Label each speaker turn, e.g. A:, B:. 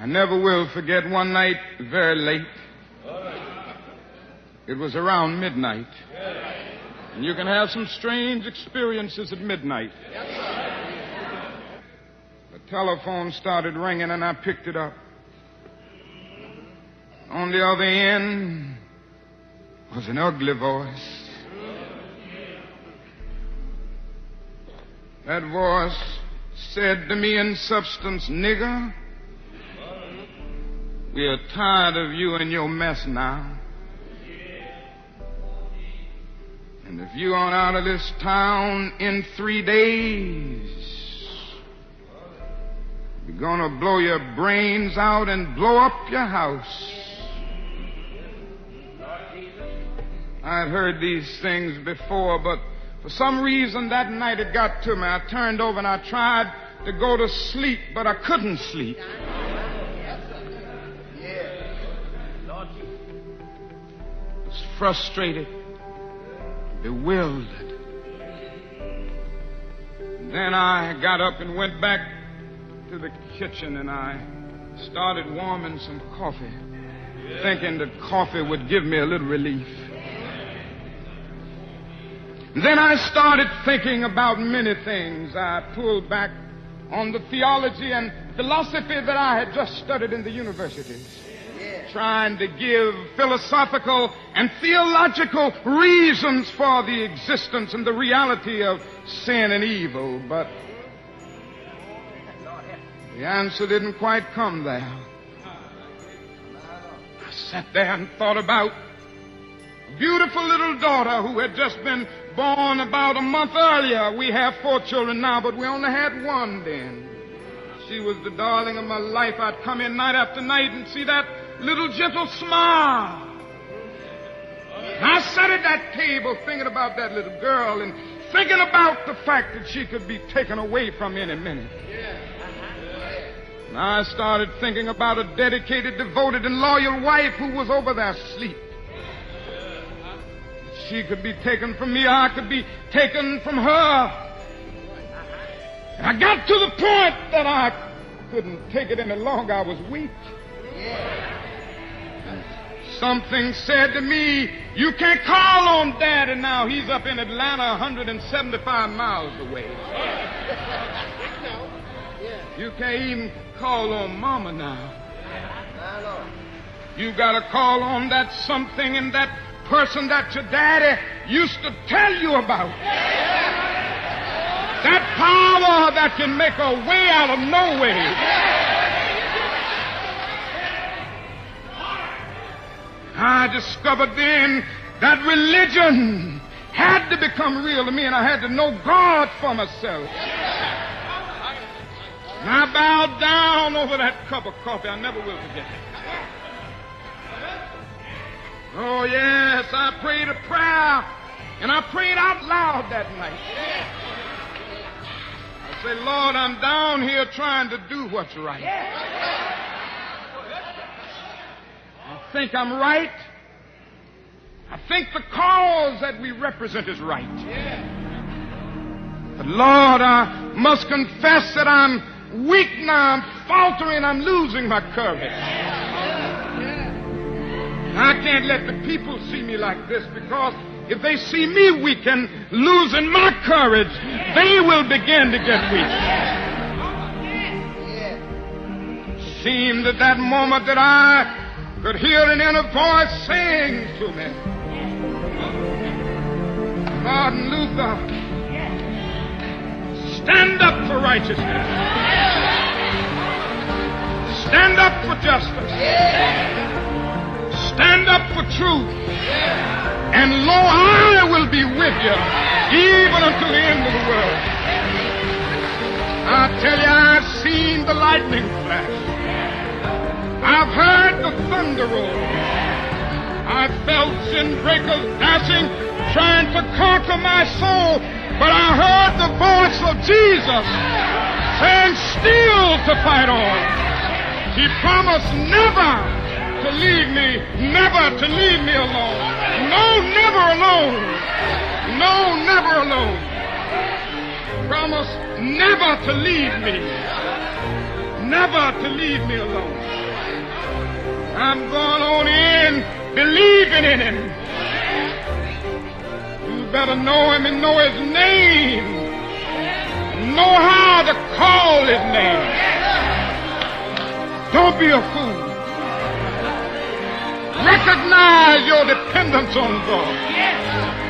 A: I never will forget one night very late. It was around midnight. And you can have some strange experiences at midnight. The telephone started ringing and I picked it up. On the other end was an ugly voice. That voice said to me in substance, "Nigger, we are tired of you and your mess now. And if you aren't out of this town in 3 days, we're going to blow your brains out and blow up your house." I'd heard these things before, but for some reason that night it got to me. I turned over and I tried to go to sleep, but I couldn't sleep. I was frustrated, bewildered. Then I got up and went back to the kitchen and I started warming some coffee, thinking that coffee would give me a little relief. Then I started thinking about many things. I pulled back on the theology and philosophy that I had just studied in the universities, trying to give philosophical and theological reasons for the existence and the reality of sin and evil. But the answer didn't quite come there. I sat there and thought about a beautiful little daughter who had just been born about a month earlier. We have 4 children now, but we only had one then. She was the darling of my life. I'd come in night after night and see that little gentle smile. And I sat at that table thinking about that little girl and thinking about the fact that she could be taken away from any minute. And I started thinking about a dedicated, devoted, and loyal wife who was over there asleep. She could be taken from me, I could be taken from her. And I got to the point that I couldn't take it any longer. I was weak. And something said to me, "You can't call on Daddy now. He's up in Atlanta 175 miles away. You can't even call on Mama now. You got to call on that something and that person that your daddy used to tell you about. That power that can make a way out of no way." I discovered then that religion had to become real to me, and I had to know God for myself. And I bowed down over that cup of coffee. I never will forget it. Oh, yes, I prayed a prayer, and I prayed out loud that night. I said, "Lord, I'm down here trying to do what's right. I think I'm right. I think the cause that we represent is right. But, Lord, I must confess that I'm weak now, I'm faltering, I'm losing my courage. I can't let the people see me like this, because if they see me weak and losing my courage, they will begin to get weak." It seemed at that moment that I could hear an inner voice saying to me, "Martin Luther, stand up for righteousness. Stand up for justice. Stand up for truth. And lo, I will be with you even until the end of the world." I tell you, I've seen the lightning flash. I've heard the thunder roll. I've felt sin breakers dashing, trying to conquer my soul. But I heard the voice of Jesus saying still to fight on. He promised never to leave me, never to leave me alone. No, never alone. No, never alone. Promise never to leave me, never to leave me alone. I'm going on in believing in him. You better know him and know his name. Know how to call his name. Don't be a fool. Recognize your dependence on God.